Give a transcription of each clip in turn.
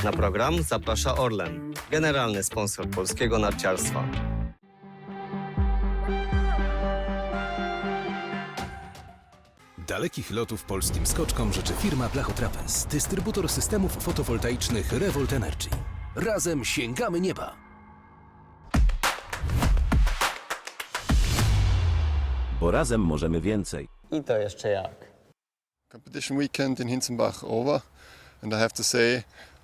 Na program zaprasza Orlen, generalny sponsor polskiego narciarstwa. Dalekich lotów polskim skoczkom życzy firma Blachotrapez, dystrybutor systemów fotowoltaicznych Revolt Energy. Razem sięgamy nieba! Bo razem możemy więcej. I to jeszcze jak. Competition weekend in Hinzenbach over, and I have to say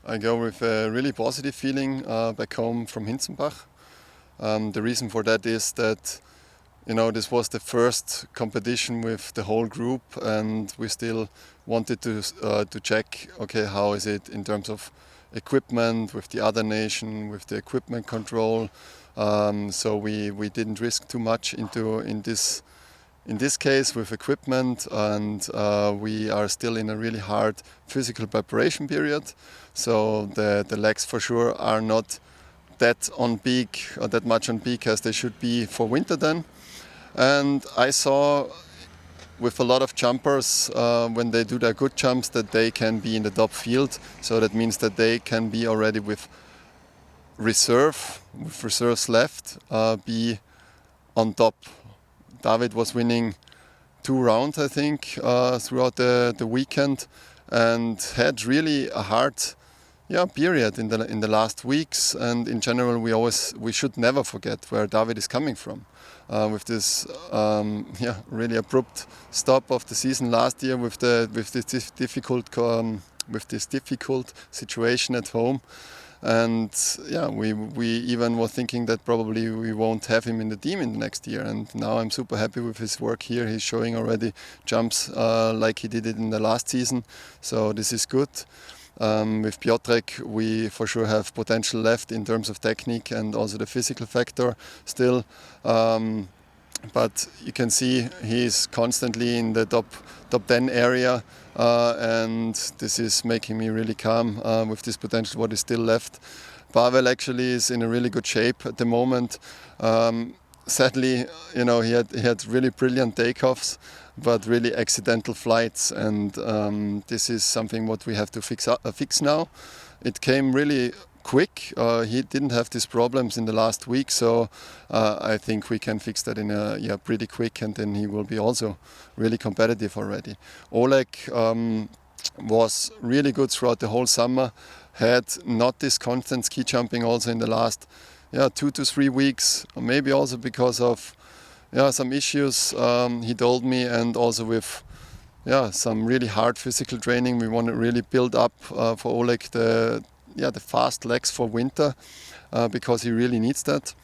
I go with a really positive feeling back home from Hinzenbach. The reason for that is that this was the first competition with the whole group, and we still wanted to check, okay, how is it in terms of equipment with the other nation, with the equipment control. So we didn't risk too much in this case with equipment, and we are still in a really hard physical preparation period. So the legs for sure are not that on peak or that much on peak as they should be for winter then. And I saw with a lot of jumpers when they do their good jumps that they can be in the top field. So that means that they can be already with reserves left, be on top. David was winning 2 rounds, I think, throughout the weekend, and had really a hard period in the last weeks. And in general, we should never forget where David is coming from. With this really abrupt stop of the season last year, with this difficult situation at home. And we even were thinking that probably we won't have him in the team in the next year. And now I'm super happy with his work here. He's showing already jumps like he did it in the last season. So this is good. With Piotrek, we for sure have potential left in terms of technique and also the physical factor still. But you can see he's constantly in the top 10 area, and this is making me really calm with this potential what is still left. Pavel actually is in a really good shape at the moment. Sadly, he had really brilliant takeoffs, but really accidental flights, and this is something what we have to fix now. It came really quick. He didn't have these problems in the last week, so I think we can fix that in pretty quick, and then he will be also really competitive already. Oleg was really good throughout the whole summer. Had not this constant ski jumping also in the last 2 to 3 weeks, maybe also because of some issues he told me, and also with some really hard physical training. We want to really build up for Oleg the fast legs for winter, because he really needs that.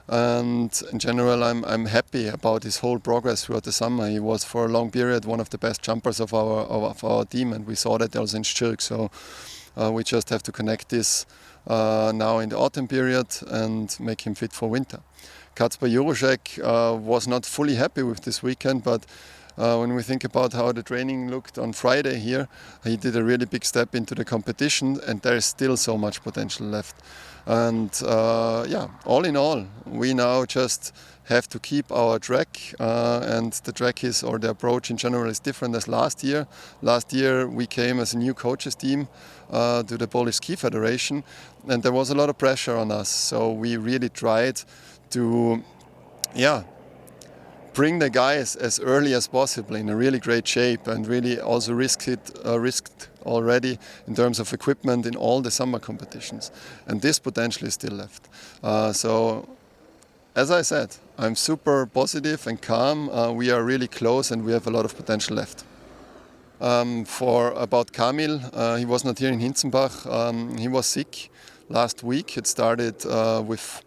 And in general, I'm happy about his whole progress throughout the summer. He was for a long period one of the best jumpers of our team, and we saw that also in Sturk. So we just have to connect this now in the autumn period and make him fit for winter. Kacper Juroszek was not fully happy with this weekend, but when we think about how the training looked on Friday here, he did a really big step into the competition, and there is still so much potential left. And all in all, we now just have to keep our track, and the track is, or the approach in general is different as last year. Last year we came as a new coaches team to the Polish Ski Federation, and there was a lot of pressure on us. So we really tried to bring the guys as early as possible in a really great shape, and really also risked already in terms of equipment in all the summer competitions. And this potential is still left. So, as I said, I'm super positive and calm. We are really close, and we have a lot of potential left. About Kamil, he was not here in Hinzenbach. He was sick last week. It started with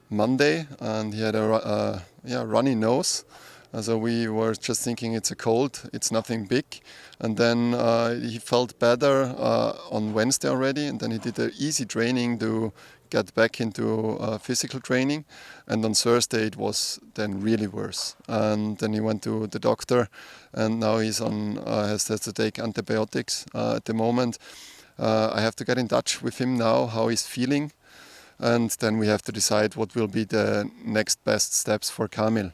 Monday, and he had a runny nose. So we were just thinking it's a cold, it's nothing big. And then he felt better on Wednesday already, and then he did an easy training to get back into physical training. And on Thursday it was then really worse. And then he went to the doctor, and now he's has to take antibiotics at the moment. I have to get in touch with him now, how he's feeling. And then we have to decide what will be the next best steps for Kamil.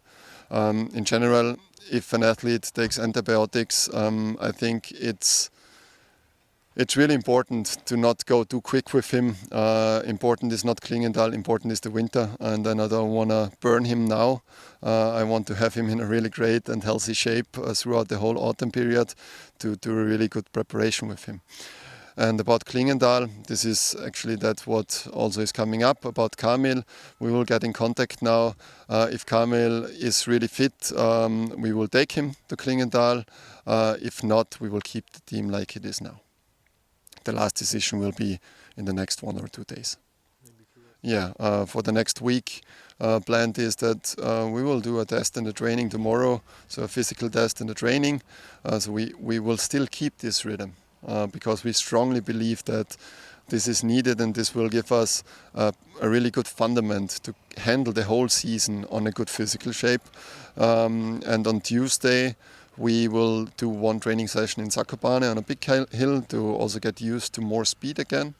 In general, if an athlete takes antibiotics, I think it's It's really important to not go too quick with him. Important is not Klingendal, important is the winter, and then I don't want to burn him now. I want to have him in a really great and healthy shape throughout the whole autumn period to do a really good preparation with him. And about Klingendal, this is actually that what also is coming up about Kamil. We will get in contact now. If Kamil is really fit, we will take him to Klingendal. If not, we will keep the team like it is now. The last decision will be in the next 1 or 2 days. Yeah, for the next week, planned is that we will do a test and a training tomorrow, so a physical test and a training. So we will still keep this rhythm because we strongly believe that this is needed and this will give us a really good fundament to handle the whole season on a good physical shape. And on Tuesday, we will do 1 training session in Zakopane on a big hill to also get used to more speed again.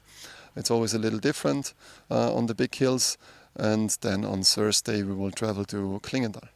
It's always a little different on the big hills. And then on Thursday we will travel to Klingendal.